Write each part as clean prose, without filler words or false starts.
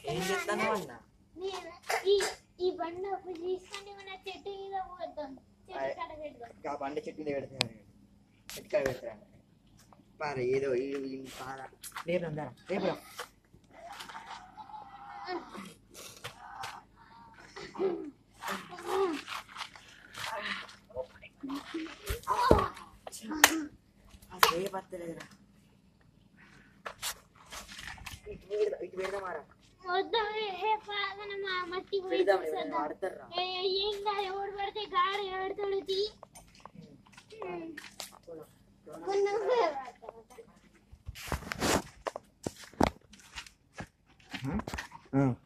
ఏం చేస్తాను అన్న ఈ బండ తీసుకొని మన చెట్టు మీద పోతాం బండ చెట్టు మీద పెడతాను చెట్టు కాడ పెడతాను పార ఏదో పార రేపు రందా రేపు రా రేపు వస్తలేదురా ఇటు పెడదామారా మట్టి వాడతారా ఏం కాదు ఎవడు పడితే గాడి ఆడతాడు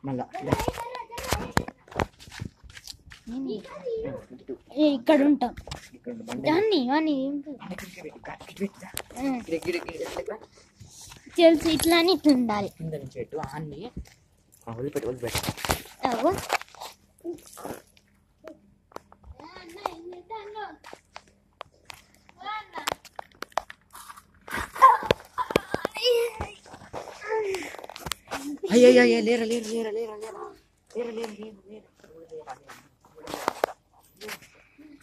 మళ్ళా ఇక్కడ ఉంటాం దాన్ని తెలుసు ఇట్లా అని ఇట్లా ఉండాలి చెట్టు అన్ని వదిలిపెట్టి వదిలిపెట్టి అయ్యో లేరా లేరా లేరా లేరా లేరా లేరా లేరా లేరా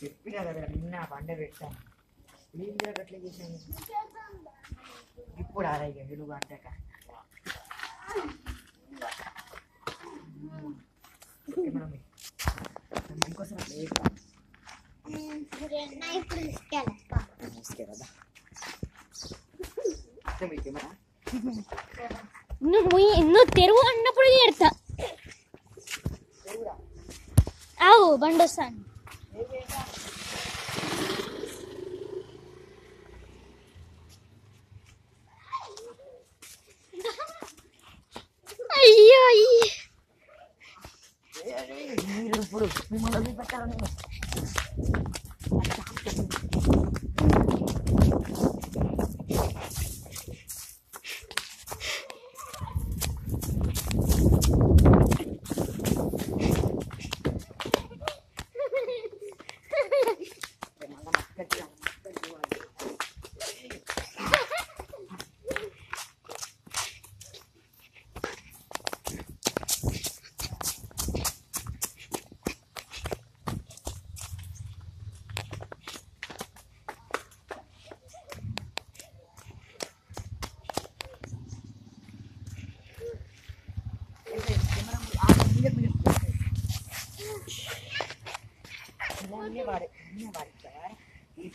చెప్పినా కదా నిన్న పండ పెట్టాను ఏం అట్లా చేశాను ఇప్పుడు ఆరాయి వెలుగు అంటాక ఇంకోసం నువ్వు తెరువు అన్నప్పుడు చేస్తా ఆవు బండి వస్తాను అయ్యో ఇప్పుడు మిమ్మల్ని పెట్టాలని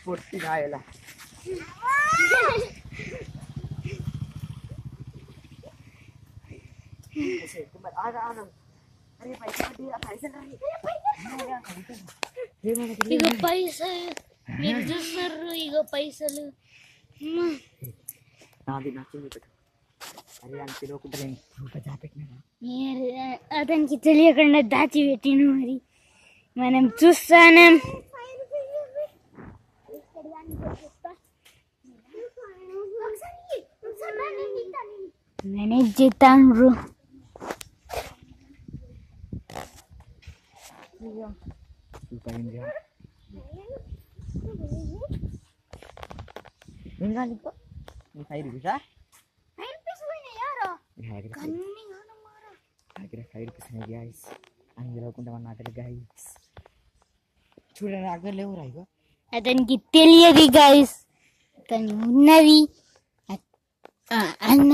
పొట్టి కాయలా ఇగో పైసలు మీరు చూస్తున్నారు ఇగో పైసలు నాది నచ్చింది పెట్టు అరే అని తెలియకుండా నేను దాచిపెట్టినా అతనికి తెలియకుండా దాచిపెట్టిన మరి మనం చూస్తాను మేనేజ్ చేస్తాను చూడండి అక్కడ లేవు రాయిగో అతనికి తెలియదు గైస్ కానీ ఉన్నది అన్న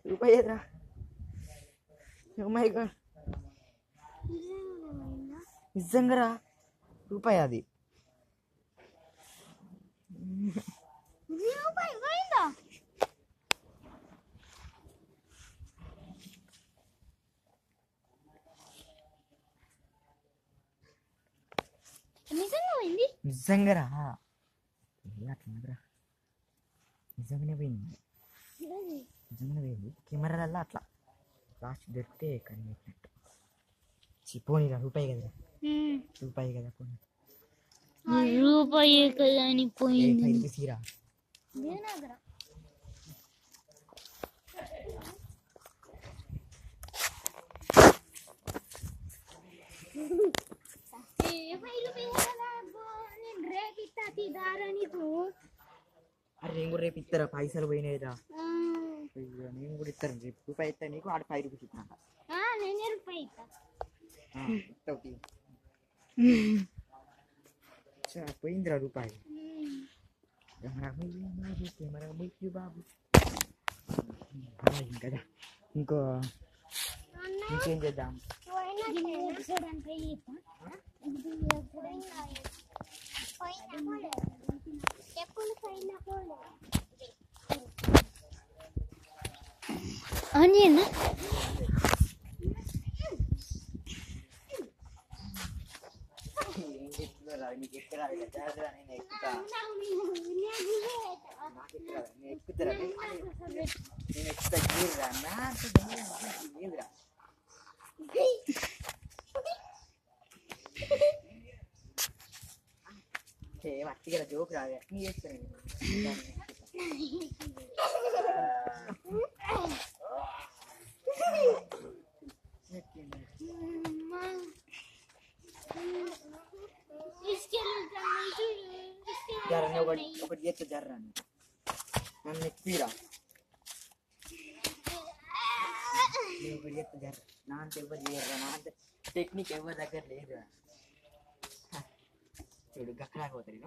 రూపాయి ఎదురా నిజంగా రూపాయి అది నిజంగా రా అట్లా నిజంగానే పోయింది కెమెరాలలో అట్లా లాస్ట్ దొరికితే కానీ పెట్టినట్టు పోనీరా రూపాయి కదా పోనీ రూపాయి కదా అని పోయింది తీరా కూడా రేపు ఇస్తారా పైసలు పోయినాయిరా అయ్యో నేను కూడా ఇస్తాను రేపు రూపాయి ఇస్తా నీకు ఆడ 5 రూపీస్ ఇస్తాను నేనే రూపాయి ఇస్తా పోయిందిరా రూపాయి కదా ఇంకో ఇంకేం చేద్దాం అవునా ఏం చెప్తున్నారా నీకు ఎక్కడ నేను ఎక్కుతా నేను ఎక్కుతారా నేను ఎక్కుతా గీరురా లేదురా అట్టిగా జోక్ రాదు నీ చేస్తాను ఒకటి చేస్తా జర్రా నన్ను ఎక్కిరా ఒకటి చేస్తా జర్రా నా అంత ఎవరు చేయరా నా అంత టెక్నిక్ ఎవరి దగ్గర లేదురా చూడు గక్కరాకపోతాడు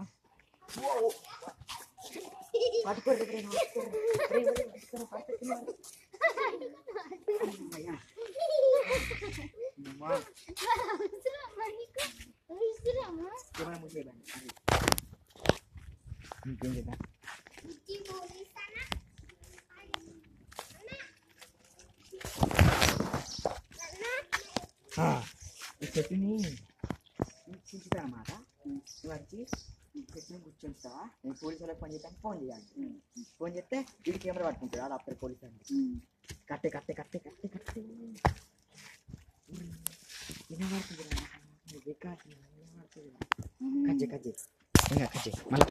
ఇంకేం చేద్దాం ఈ చెట్టుని కూర్చుంటా అన్నమాట వచ్చి చెట్టుని కూర్చుంటావా నేను పోలీసు వాళ్ళకి ఫోన్ చేస్తాను ఫోన్ చేయాలి ఫోన్ చేస్తే వీడి కెమెరా పట్టుకుంటాడు అది అప్పుడు పోలీసు అండి కట్టే కట్టే కట్టే కట్టే కట్టే వినబడుతుంది కజ్జే కజ్జే ఇంకా కజ్జే మళ్ళీ